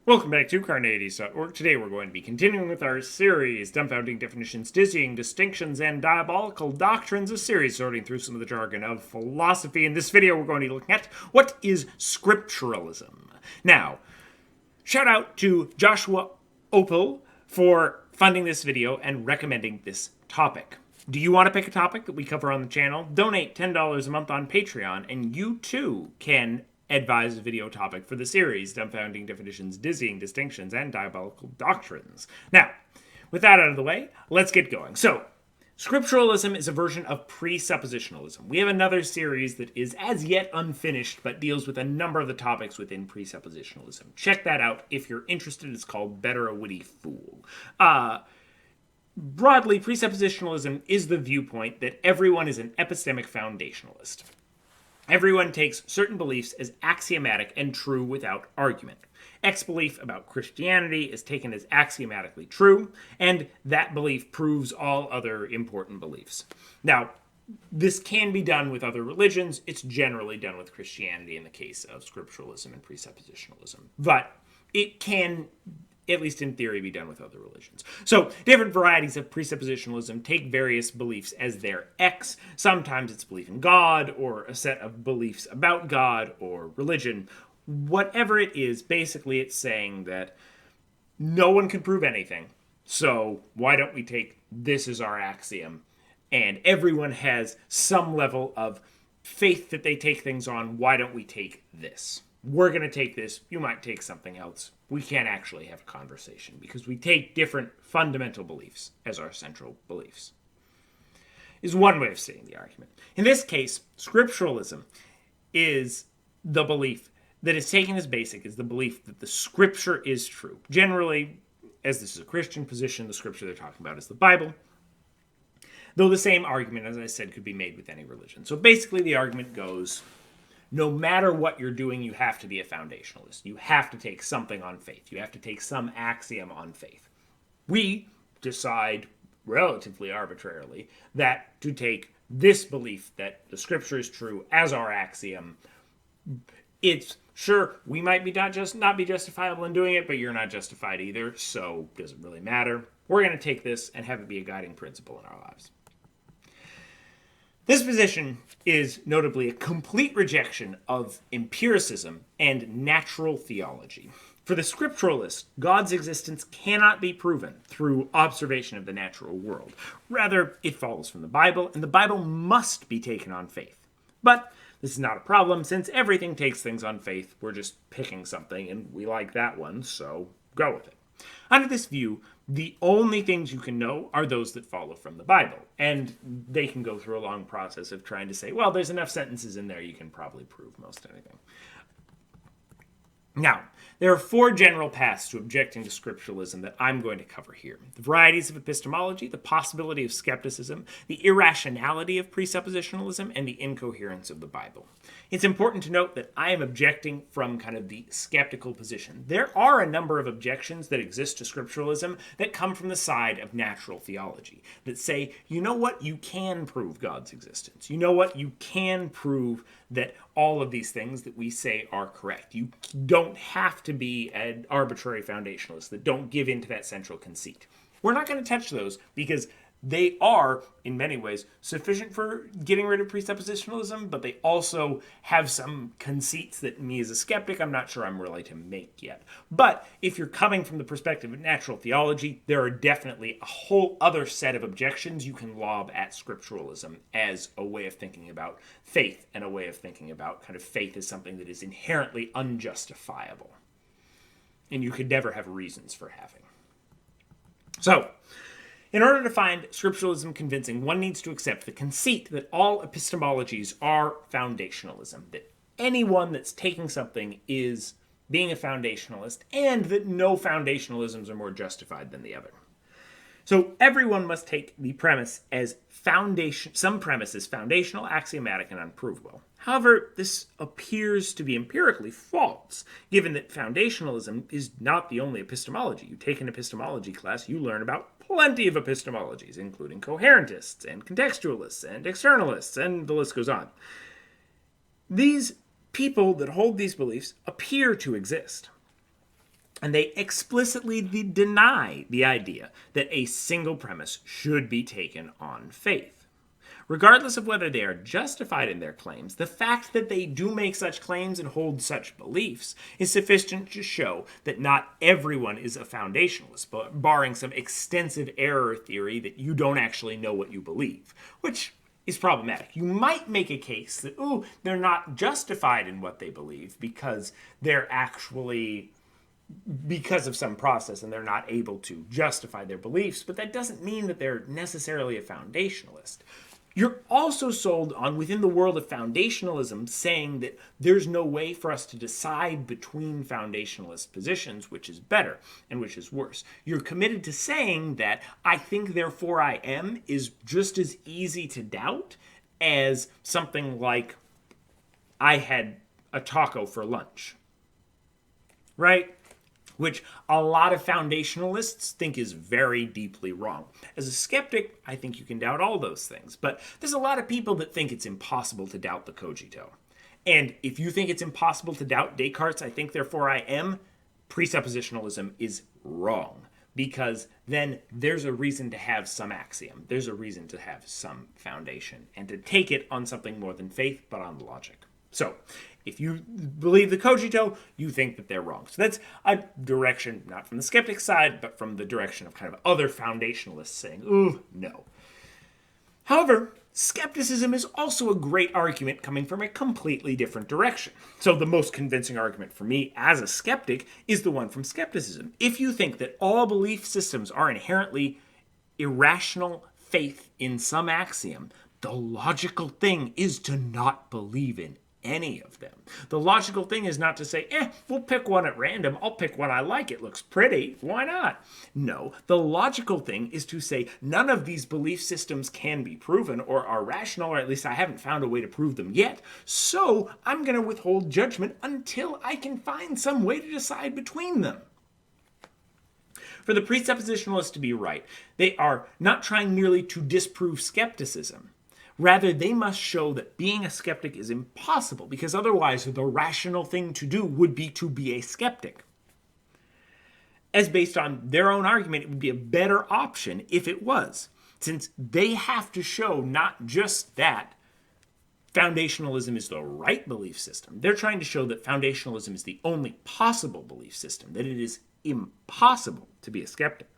Welcome back to Carneades.org. Today we're going to be continuing with our series, Dumbfounding Definitions, Dizzying Distinctions, and Diabolical Doctrines, a series sorting through some of the jargon of philosophy. In this video we're going to be looking at what is Scripturalism. Now, shout out to Joshua Opel for funding this video and recommending this topic. Do you want to pick a topic that we cover on the channel? Donate $10 a month on Patreon and you too can advised video topic for the series, Dumbfounding Definitions, Dizzying Distinctions, and Diabolical Doctrines. Now, with that out of the way, let's get going. So, Scripturalism is a version of presuppositionalism. We have another series that is as yet unfinished, but deals with a number of the topics within presuppositionalism. Check that out if you're interested. It's called Better a Witty Fool. Broadly, presuppositionalism is the viewpoint that everyone is an epistemic foundationalist. Everyone takes certain beliefs as axiomatic and true without argument. X belief about Christianity is taken as axiomatically true, and that belief proves all other important beliefs. Now, this can be done with other religions. It's generally done with Christianity in the case of Scripturalism and presuppositionalism. But it can, at least in theory, be done with other religions. So, different varieties of presuppositionalism take various beliefs as their X. Sometimes it's belief in God, or a set of beliefs about God, or religion. Whatever it is, basically it's saying that no one can prove anything, so why don't we take this as our axiom? And everyone has some level of faith that they take things on, why don't we take this? We're going to take this, you might take something else. We can't actually have a conversation because we take different fundamental beliefs as our central beliefs. Is one way of stating the argument. In this case, Scripturalism is the belief that is taken as basic as the belief that the Scripture is true. Generally, as this is a Christian position, the Scripture they're talking about is the Bible. Though the same argument, as I said, could be made with any religion. So basically the argument goes, no matter what you're doing, you have to be a foundationalist. You have to take something on faith. You have to take some axiom on faith. We decide, relatively arbitrarily, that to take this belief that the Scripture is true as our axiom, it's sure, we might be not be justifiable in doing it, but you're not justified either, so it doesn't really matter. We're going to take this and have it be a guiding principle in our lives. This position is notably a complete rejection of empiricism and natural theology. For the scripturalist, God's existence cannot be proven through observation of the natural world. Rather, it follows from the Bible, and the Bible must be taken on faith. But this is not a problem, since everything takes things on faith. We're just picking something, and we like that one, so go with it. Under this view, the only things you can know are those that follow from the Bible. And they can go through a long process of trying to say, well, there's enough sentences in there you can probably prove most anything. Now, there are four general paths to objecting to scripturalism that I'm going to cover here. The varieties of epistemology, the possibility of skepticism, the irrationality of presuppositionalism, and the incoherence of the Bible. It's important to note that I am objecting from kind of the skeptical position. There are a number of objections that exist to scripturalism that come from the side of natural theology, that say, you know what, you can prove God's existence. You know what, you can prove that all of these things that we say are correct. You don't have to be an arbitrary foundationalist that don't give in to that central conceit. We're not going to touch those because they are, in many ways, sufficient for getting rid of presuppositionalism, but they also have some conceits that me as a skeptic, I'm not sure I'm ready to make yet. But if you're coming from the perspective of natural theology, there are definitely a whole other set of objections you can lob at scripturalism as a way of thinking about faith and a way of thinking about kind of faith as something that is inherently unjustifiable. And you could never have reasons for having. So, in order to find scripturalism convincing, one needs to accept the conceit that all epistemologies are foundationalism, that anyone that's taking something is being a foundationalist, and that no foundationalisms are more justified than the other. So everyone must take the premise as foundation. Some premise is foundational, axiomatic, and unprovable. However, this appears to be empirically false, given that foundationalism is not the only epistemology. You take an epistemology class, you learn about plenty of epistemologies, including coherentists and contextualists and externalists, and the list goes on. These people that hold these beliefs appear to exist. And they explicitly deny the idea that a single premise should be taken on faith. Regardless of whether they are justified in their claims, the fact that they do make such claims and hold such beliefs is sufficient to show that not everyone is a foundationalist, but barring some extensive error theory that you don't actually know what you believe, which is problematic. You might make a case that, they're not justified in what they believe because they're actually because of some process and they're not able to justify their beliefs, but that doesn't mean that they're necessarily a foundationalist. You're also sold on, within the world of foundationalism, saying that there's no way for us to decide between foundationalist positions, which is better and which is worse. You're committed to saying that I think, therefore I am is just as easy to doubt as something like I had a taco for lunch. Right? Which a lot of foundationalists think is very deeply wrong. As a skeptic, I think you can doubt all those things, but there's a lot of people that think it's impossible to doubt the cogito. And if you think it's impossible to doubt Descartes' I think, therefore I am, presuppositionalism is wrong, because then there's a reason to have some axiom. There's a reason to have some foundation, and to take it on something more than faith, but on logic. So, if you believe the cogito, you think that they're wrong. So that's a direction, not from the skeptic side, but from the direction of kind of other foundationalists saying, no. However, skepticism is also a great argument coming from a completely different direction. So the most convincing argument for me as a skeptic is the one from skepticism. If you think that all belief systems are inherently irrational faith in some axiom, the logical thing is to not believe in any of them. The logical thing is not to say, we'll pick one at random. I'll pick one I like. It looks pretty. Why not? No, the logical thing is to say none of these belief systems can be proven or are rational, or at least I haven't found a way to prove them yet. So I'm going to withhold judgment until I can find some way to decide between them. For the presuppositionalists to be right, they are not trying merely to disprove skepticism. Rather, they must show that being a skeptic is impossible, because otherwise the rational thing to do would be to be a skeptic. As based on their own argument, it would be a better option if it was, since they have to show not just that foundationalism is the right belief system. They're trying to show that foundationalism is the only possible belief system, that it is impossible to be a skeptic.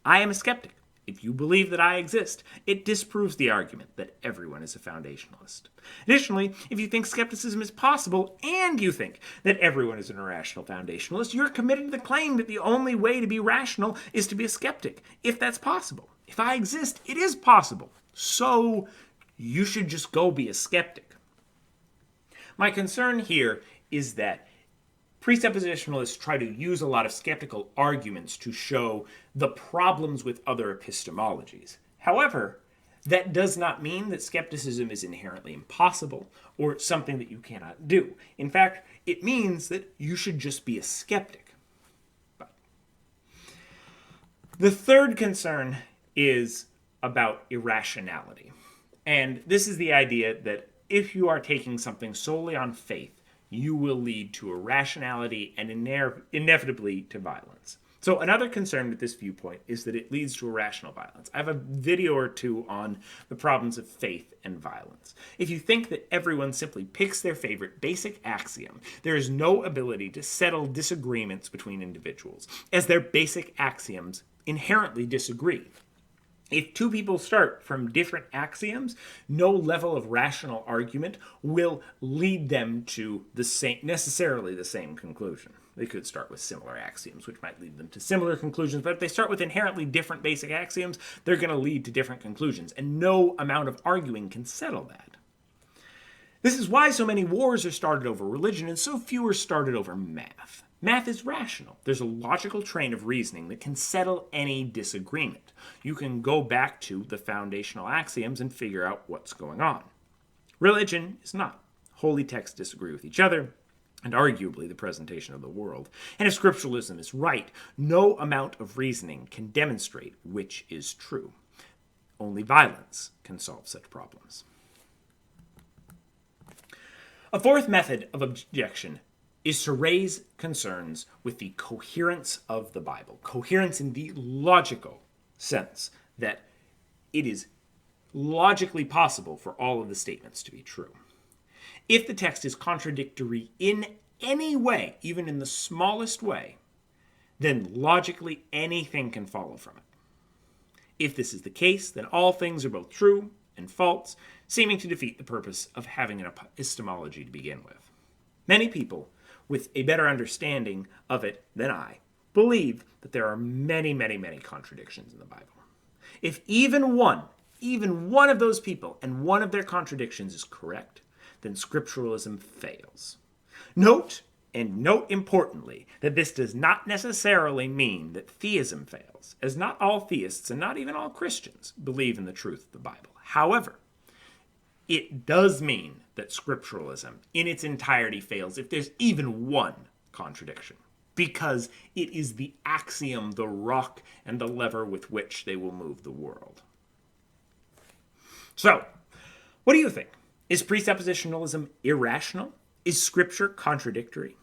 I am a skeptic. If you believe that I exist, it disproves the argument that everyone is a foundationalist. Additionally, if you think skepticism is possible and you think that everyone is an irrational foundationalist, you're committed to the claim that the only way to be rational is to be a skeptic, if that's possible. If I exist, it is possible. So you should just go be a skeptic. My concern here is that presuppositionalists try to use a lot of skeptical arguments to show the problems with other epistemologies. However, that does not mean that skepticism is inherently impossible or something that you cannot do. In fact, it means that you should just be a skeptic. But the third concern is about irrationality. And this is the idea that if you are taking something solely on faith, you will lead to irrationality and inevitably to violence. So another concern with this viewpoint is that it leads to irrational violence. I have a video or two on the problems of faith and violence. If you think that everyone simply picks their favorite basic axiom, there is no ability to settle disagreements between individuals, as their basic axioms inherently disagree. If two people start from different axioms, no level of rational argument will lead them to necessarily the same conclusion. They could start with similar axioms, which might lead them to similar conclusions, but if they start with inherently different basic axioms, they're going to lead to different conclusions, and no amount of arguing can settle that. This is why so many wars are started over religion, and so few are started over math. Math is rational. There's a logical train of reasoning that can settle any disagreement. You can go back to the foundational axioms and figure out what's going on. Religion is not. Holy texts disagree with each other, and arguably the presentation of the world. And if Scripturalism is right, no amount of reasoning can demonstrate which is true. Only violence can solve such problems. A fourth method of objection is to raise concerns with the coherence of the Bible. Coherence in the logical sense that it is logically possible for all of the statements to be true. If the text is contradictory in any way, even in the smallest way, then logically anything can follow from it. If this is the case, then all things are both true and false, seeming to defeat the purpose of having an epistemology to begin with. Many people, with a better understanding of it than I, believe that there are many, many, many contradictions in the Bible. If even one of those people and one of their contradictions is correct, then scripturalism fails. Note importantly, that this does not necessarily mean that theism fails, as not all theists and not even all Christians believe in the truth of the Bible. However, it does mean that scripturalism in its entirety fails if there's even one contradiction, because it is the axiom, the rock, and the lever with which they will move the world. So, what do you think? Is presuppositionalism irrational? Is Scripture contradictory?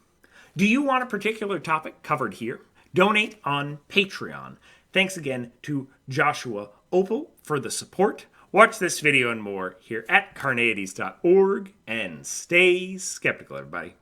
Do you want a particular topic covered here? Donate on Patreon. Thanks again to Joshua Opal for the support. Watch this video and more here at Carneades.org, and stay skeptical, everybody.